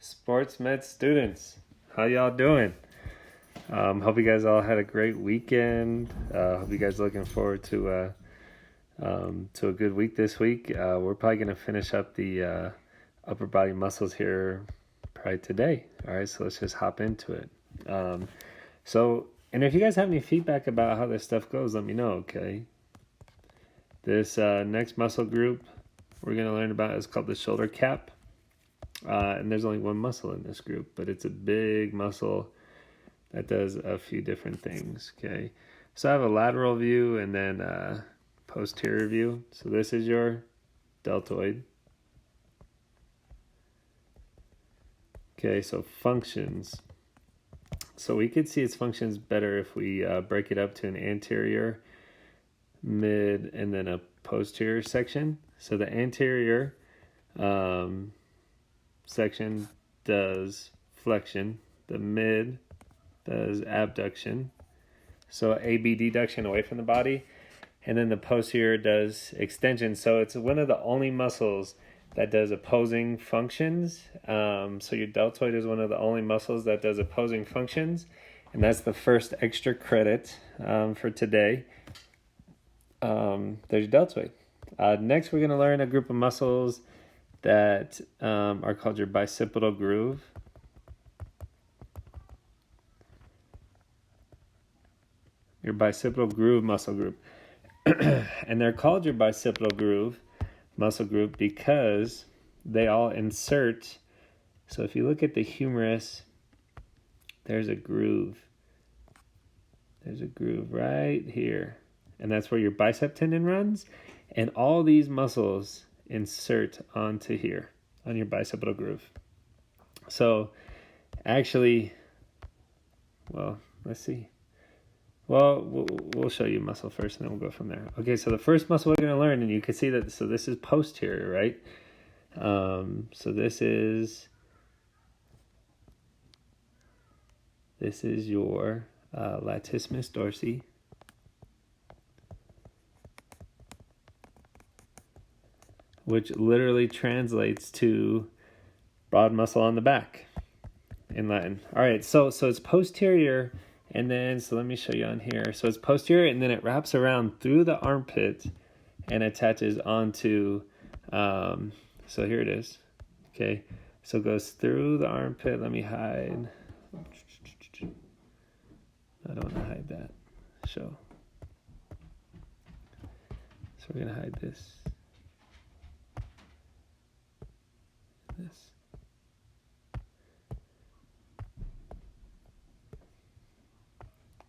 Sports med students, how y'all doing? Hope you guys all had a great weekend. Hope you guys looking forward to a good week this week. We're probably gonna finish up the upper body muscles here probably today. All right, so let's just hop into it. And if you guys have any feedback about how this stuff goes, let me know. Okay. This next muscle group we're gonna learn about is called the shoulder cap. And there's only one muscle in this group, but it's a big muscle that does a few different things, okay? So I have a lateral view and then a posterior view. So this is your deltoid. Okay, so functions. So we could see its functions better if we break it up to an anterior, mid, and then a posterior section. So the anterior section does flexion, the mid does abduction, so abduction away from the body, and then the posterior does extension. So it's one of the only muscles that does opposing functions. So your deltoid is one of the only muscles that does opposing functions, and that's the first extra credit for today. There's your deltoid. Next, we're going to learn a group of muscles that are called your bicipital groove. Your bicipital groove muscle group. And they're called your bicipital groove muscle group because they all insert. So if you look at the humerus, there's a groove. There's a groove right here. And that's where your bicep tendon runs. And all these muscles insert onto here on your bicipital groove. So actually, well, let's see. Well, we'll show you muscle first and then we'll go from there. Okay, so the first muscle we're going to learn, and you can see that, so this is posterior, right? So this is your latissimus dorsi. Which literally translates to broad muscle on the back in Latin. All right, so it's posterior, and then, so let me show you on here. So it's posterior, and then it wraps around through the armpit and attaches onto, so here it is, okay? So it goes through the armpit. Let me hide. I don't want to hide that. So we're going to hide this.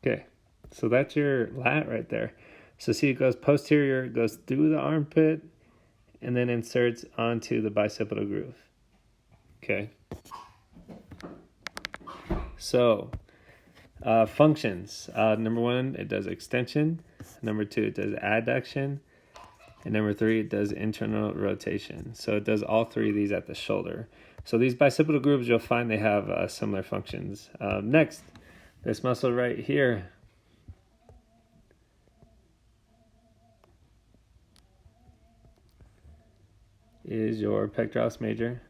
Okay, so that's your lat right there. So see, it goes posterior, it goes through the armpit, and then inserts onto the bicipital groove. Okay. So, functions. Number one, it does extension. Number two, it does adduction. And number three, it does internal rotation. So it does all three of these at the shoulder. So these bicipital grooves, you'll find they have similar functions. Next, this muscle right here is your pectoralis major.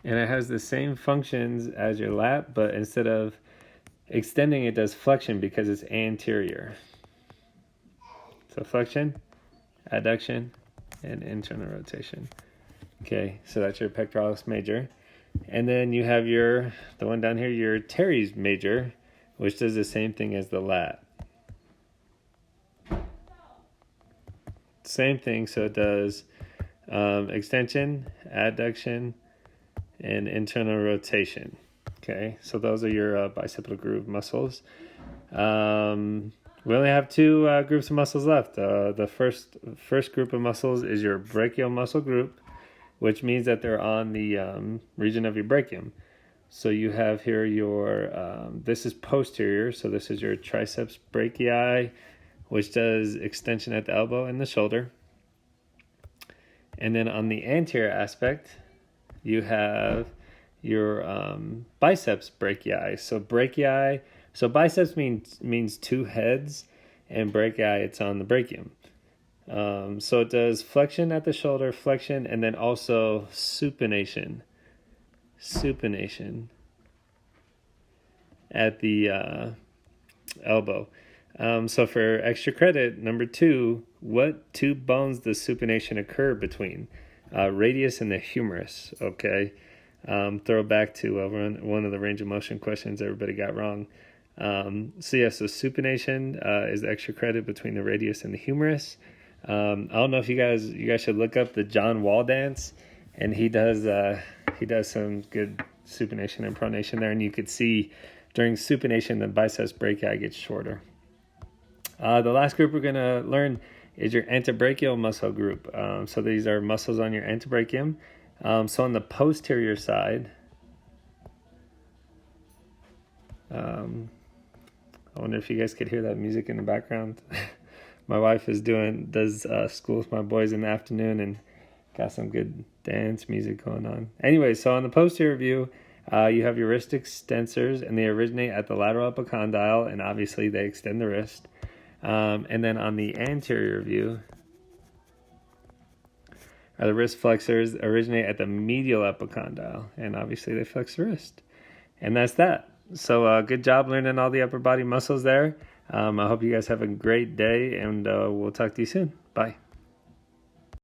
And it has the same functions as your lat, but instead of extending, it does flexion because it's anterior. So flexion, adduction, and internal rotation. Okay, so that's your pectoralis major. And then you have the one down here, your teres major, which does the same thing as the lat. Same thing, so it does extension, adduction, and internal rotation. Okay, so those are your bicipital groove muscles. We only have two groups of muscles left. The first group of muscles is your brachial muscle group, which means that they're on the region of your brachium. So you have here your, this is posterior, so this is your triceps brachii, which does extension at the elbow and the shoulder. And then on the anterior aspect, you have your biceps brachii. So biceps means two heads, and brachii, it's on the brachium. So it does flexion at the shoulder, flexion, and then also supination. Supination at the elbow. So for extra credit, number 2, what two bones does supination occur between? Radius and the humerus, okay? Throw back to one of the range of motion questions everybody got wrong. So supination is extra credit between the radius and the humerus. I don't know if you guys should look up the John Wall dance, and he does some good supination and pronation there, and you could see during supination the biceps brachii gets shorter. The last group we're going to learn is your antebrachial muscle group. So these are muscles on your antebrachium. So on the posterior side, I wonder if you guys could hear that music in the background. My wife does school with my boys in the afternoon and got some good dance music going on. Anyway, so on the posterior view, you have your wrist extensors, and they originate at the lateral epicondyle, and obviously they extend the wrist. And then on the anterior view, the wrist flexors originate at the medial epicondyle, and obviously they flex the wrist. And that's that. So good job learning all the upper body muscles there. I hope you guys have a great day, and we'll talk to you soon. Bye.